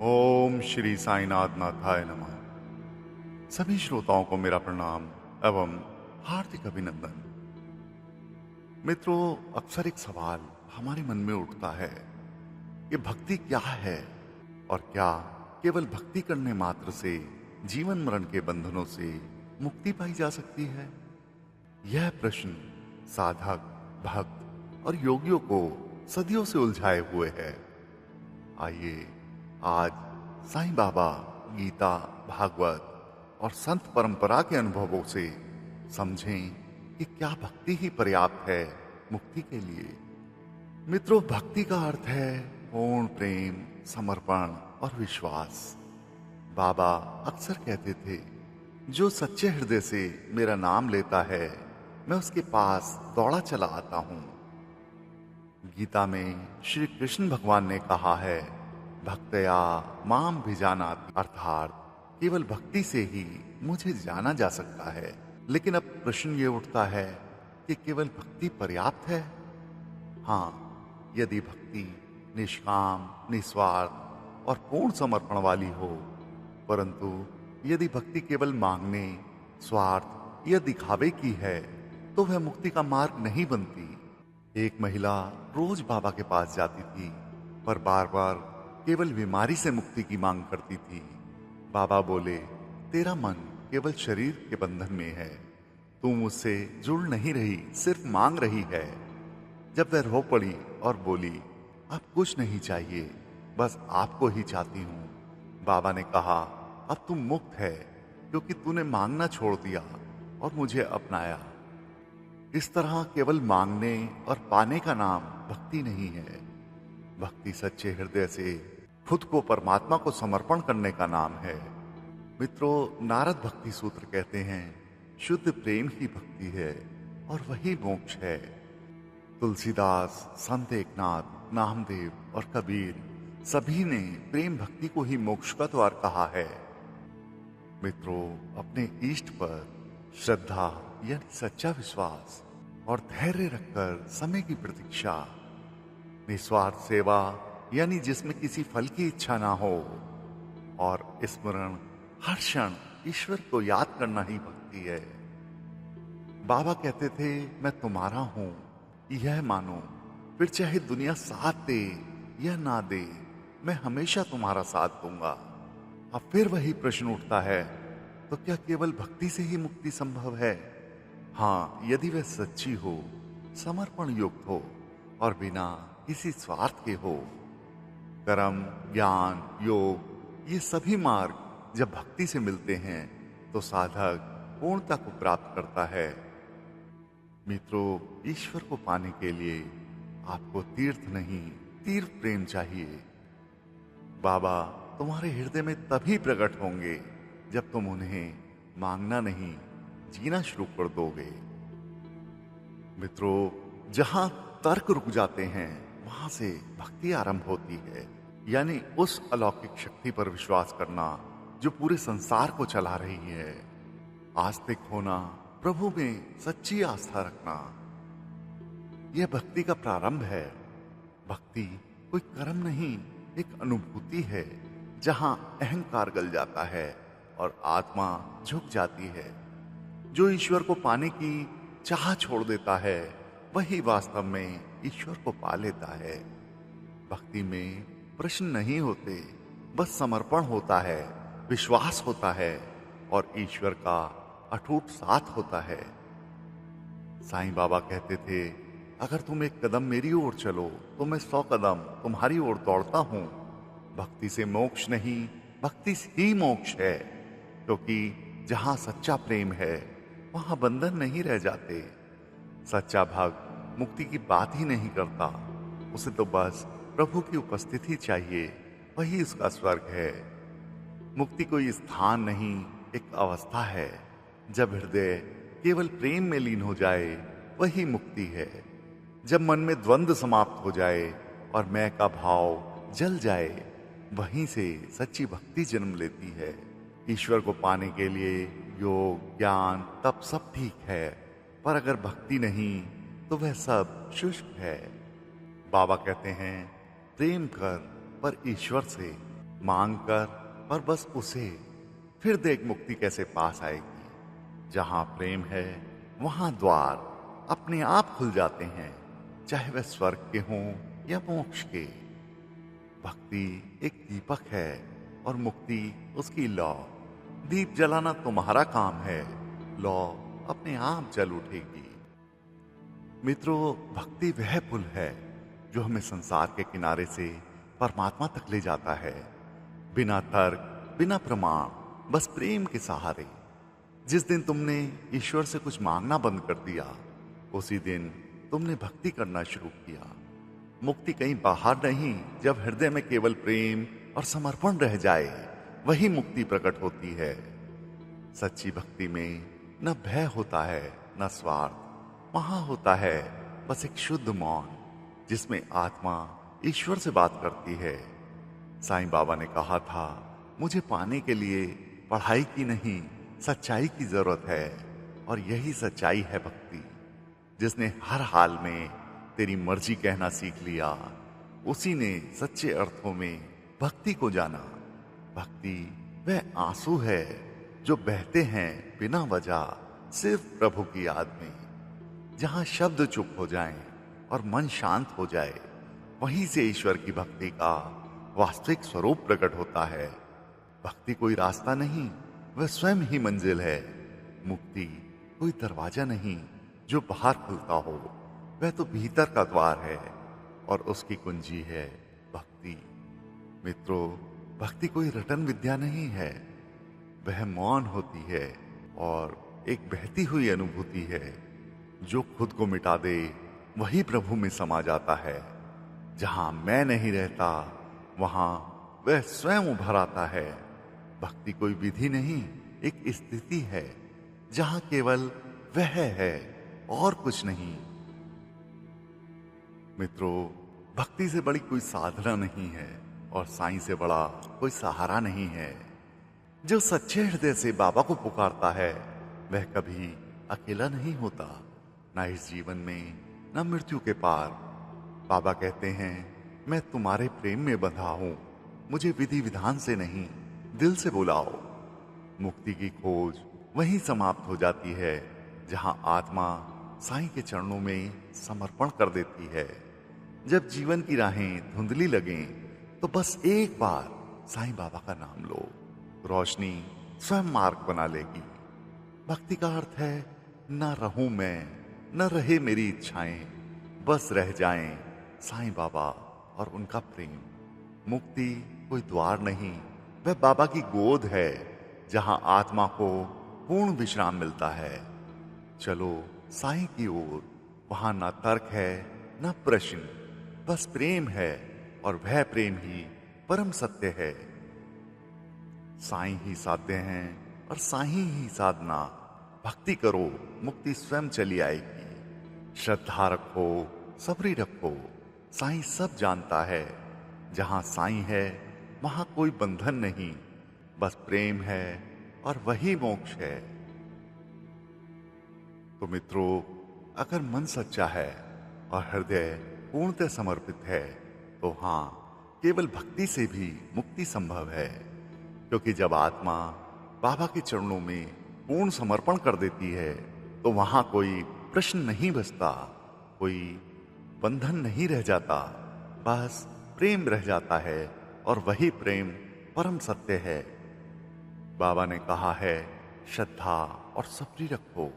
ओम श्री साईनाथ नाथाय नमः। सभी श्रोताओं को मेरा प्रणाम एवं हार्दिक अभिनंदन। मित्रों, अक्सर एक सवाल हमारे मन में उठता है कि भक्ति क्या है और क्या केवल भक्ति करने मात्र से जीवन मरण के बंधनों से मुक्ति पाई जा सकती है। यह प्रश्न साधक, भक्त और योगियों को सदियों से उलझाए हुए है। आइए आज साईं बाबा, गीता, भागवत और संत परंपरा के अनुभवों से समझें कि क्या भक्ति ही पर्याप्त है मुक्ति के लिए। मित्रों, भक्ति का अर्थ है पूर्ण प्रेम, समर्पण और विश्वास। बाबा अक्सर कहते थे, जो सच्चे हृदय से मेरा नाम लेता है मैं उसके पास दौड़ा चला आता हूं। गीता में श्री कृष्ण भगवान ने कहा है, भक्तया माम भिजानाति, अर्थात केवल भक्ति से ही मुझे जाना जा सकता है। लेकिन अब प्रश्न ये उठता है कि केवल भक्ति पर्याप्त है? हाँ, यदि भक्ति निष्काम, निस्वार्थ और पूर्ण समर्पण वाली हो। परंतु यदि भक्ति केवल मांगने, स्वार्थ या दिखावे की है तो वह मुक्ति का मार्ग नहीं बनती। एक महिला रोज बाबा के पास जाती थी, पर बार बार केवल बीमारी से मुक्ति की मांग करती थी। बाबा बोले, तेरा मन केवल शरीर के बंधन में है, तू मुझसे जुड़ नहीं रही, सिर्फ मांग रही है। जब वह रो पड़ी और बोली, अब कुछ नहीं चाहिए, बस आपको ही चाहती हूं, बाबा ने कहा, अब तू मुक्त है, क्योंकि तूने मांगना छोड़ दिया और मुझे अपनाया। इस तरह केवल मांगने और पाने का नाम भक्ति नहीं है। भक्ति सच्चे हृदय से खुद को परमात्मा को समर्पण करने का नाम है। मित्रों, नारद भक्ति सूत्र कहते हैं, शुद्ध प्रेम ही भक्ति है और वही मोक्ष है। तुलसीदास, संत एकनाथ, नामदेव और कबीर सभी ने प्रेम भक्ति को ही मोक्ष का द्वार कहा है। मित्रों, अपने इष्ट पर श्रद्धा यानी सच्चा विश्वास और धैर्य रखकर समय की प्रतीक्षा, निस्वार्थ सेवा यानी जिसमें किसी फल की इच्छा ना हो, और स्मरण, हर क्षण ईश्वर को याद करना ही भक्ति है। बाबा कहते थे, मैं तुम्हारा हूं, यह मानो, फिर चाहे दुनिया साथ दे या ना दे, मैं हमेशा तुम्हारा साथ दूंगा। अब फिर वही प्रश्न उठता है, तो क्या केवल भक्ति से ही मुक्ति संभव है? हाँ, यदि वह सच्ची हो, समर्पण युक्त हो और बिना किसी स्वार्थ के हो। कर्म, ज्ञान, योग ये सभी मार्ग जब भक्ति से मिलते हैं तो साधक पूर्णता को प्राप्त करता है। मित्रों, ईश्वर को पाने के लिए आपको तीर्थ नहीं, तीव्र प्रेम चाहिए। बाबा तुम्हारे हृदय में तभी प्रकट होंगे जब तुम उन्हें मांगना नहीं, जीना शुरू कर दोगे। मित्रों, जहां तर्क रुक जाते हैं वहां से भक्ति आरंभ होती है, यानी उस अलौकिक शक्ति पर विश्वास करना जो पूरे संसार को चला रही है। आस्तिक होना, प्रभु में सच्ची आस्था रखना, यह भक्ति का प्रारंभ है। भक्ति कोई कर्म नहीं, एक अनुभूति है जहां अहंकार गल जाता है और आत्मा झुक जाती है। जो ईश्वर को पाने की चाह छोड़ देता है वही वास्तव में ईश्वर को पा लेता है। भक्ति में प्रश्न नहीं होते, बस समर्पण होता है, विश्वास होता है और ईश्वर का अटूट साथ होता है। साईं बाबा कहते थे, अगर तुम एक कदम मेरी ओर चलो तो मैं 100 कदम तुम्हारी ओर दौड़ता हूं। भक्ति से मोक्ष नहीं, भक्ति से ही मोक्ष है, क्योंकि जहां सच्चा प्रेम है वहां बंधन नहीं रह जाते। सच्चा भक्त मुक्ति की बात ही नहीं करता, उसे तो बस प्रभु की उपस्थिति चाहिए, वही उसका स्वर्ग है। मुक्ति कोई स्थान नहीं, एक अवस्था है। जब हृदय केवल प्रेम में लीन हो जाए वही मुक्ति है। जब मन में द्वंद्व समाप्त हो जाए और मैं का भाव जल जाए, वहीं से सच्ची भक्ति जन्म लेती है। ईश्वर को पाने के लिए योग, ज्ञान, तप सब ठीक है, पर अगर भक्ति नहीं तो वह सब शुष्क है। बाबा कहते हैं, प्रेम कर पर ईश्वर से, मांग कर और बस उसे, फिर देख मुक्ति कैसे पास आएगी। जहां प्रेम है वहां द्वार अपने आप खुल जाते हैं, चाहे वह स्वर्ग के हों या मोक्ष के। भक्ति एक दीपक है और मुक्ति उसकी लौ। दीप जलाना तुम्हारा काम है, लौ अपने आप जल उठेगी। मित्रों, भक्ति वह पुल है जो हमें संसार के किनारे से परमात्मा तक ले जाता है, बिना तर्क, बिना प्रमाण, बस प्रेम के सहारे। जिस दिन तुमने ईश्वर से कुछ मांगना बंद कर दिया, उसी दिन तुमने भक्ति करना शुरू किया। मुक्ति कहीं बाहर नहीं, जब हृदय में केवल प्रेम और समर्पण रह जाए, वही मुक्ति प्रकट होती है। सच्ची भक्ति में न भय होता है न स्वार्थ, वहां होता है बस एक शुद्ध मौन, जिसमें आत्मा ईश्वर से बात करती है। साईं बाबा ने कहा था, मुझे पाने के लिए पढ़ाई की नहीं, सच्चाई की जरूरत है। और यही सच्चाई है भक्ति। जिसने हर हाल में तेरी मर्जी कहना सीख लिया, उसी ने सच्चे अर्थों में भक्ति को जाना। भक्ति वह आंसू है जो बहते हैं बिना वजह, सिर्फ प्रभु की याद में। जहां शब्द चुप हो जाएं और मन शांत हो जाए, वहीं से ईश्वर की भक्ति का वास्तविक स्वरूप प्रकट होता है। भक्ति कोई रास्ता नहीं, वह स्वयं ही मंजिल है। मुक्ति कोई दरवाजा नहीं जो बाहर खुलता हो, वह तो भीतर का द्वार है और उसकी कुंजी है भक्ति। मित्रों, भक्ति कोई रटन विद्या नहीं है, वह मौन होती है और एक बहती हुई अनुभूति है। जो खुद को मिटा दे वही प्रभु में समा जाता है। जहां मैं नहीं रहता, वहां वह स्वयं उभर आता है। भक्ति कोई विधि नहीं, एक स्थिति है जहां केवल वह है और कुछ नहीं। मित्रों, भक्ति से बड़ी कोई साधना नहीं है और साईं से बड़ा कोई सहारा नहीं है। जो सच्चे हृदय से बाबा को पुकारता है, वह कभी अकेला नहीं होता, ना इस जीवन में ना मृत्यु के पार। बाबा कहते हैं, मैं तुम्हारे प्रेम में बंधा हूं, मुझे विधि विधान से नहीं, दिल से बुलाओ। मुक्ति की खोज वहीं समाप्त हो जाती है जहां आत्मा साईं के चरणों में समर्पण कर देती है। जब जीवन की राहें धुंधली लगें, तो बस एक बार साईं बाबा का नाम लो, रोशनी स्वयं मार्ग बना लेगी। भक्ति का अर्थ है, न रहूं मैं, न रहे मेरी इच्छाएं, बस रह जाएं साईं बाबा और उनका प्रेम। मुक्ति कोई द्वार नहीं, वह बाबा की गोद है जहां आत्मा को पूर्ण विश्राम मिलता है। चलो साईं की ओर, वहां ना तर्क है ना प्रश्न, बस प्रेम है और वह प्रेम ही परम सत्य है। साईं ही साध्य हैं और साईं ही साधना। भक्ति करो, मुक्ति स्वयं चली आएगी। श्रद्धा रखो, सबरी रखो, साईं सब जानता है। जहां साईं है वहां कोई बंधन नहीं, बस प्रेम है और वही मोक्ष है। तो मित्रों, अगर मन सच्चा है और हृदय पूर्णतः समर्पित है, तो हाँ, केवल भक्ति से भी मुक्ति संभव है। क्योंकि जब आत्मा बाबा के चरणों में पूर्ण समर्पण कर देती है, तो वहां कोई प्रश्न नहीं बचता, कोई बंधन नहीं रह जाता, बस प्रेम रह जाता है और वही प्रेम परम सत्य है। बाबा ने कहा है, श्रद्धा और सबरी रखो,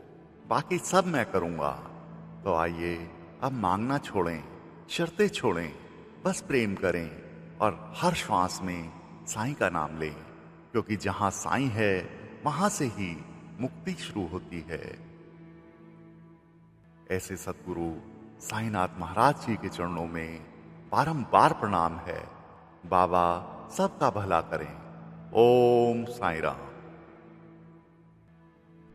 बाकी सब मैं करूंगा। तो आइए अब मांगना छोड़ें, शर्तें छोड़ें, बस प्रेम करें और हर श्वास में साईं का नाम लें। क्योंकि जहां साईं है वहां से ही मुक्ति शुरू होती है। ऐसे सद्गुरु साईनाथ महाराज जी के चरणों में बारंबार प्रणाम है। बाबा सबका भला करें। ओम साईं राम।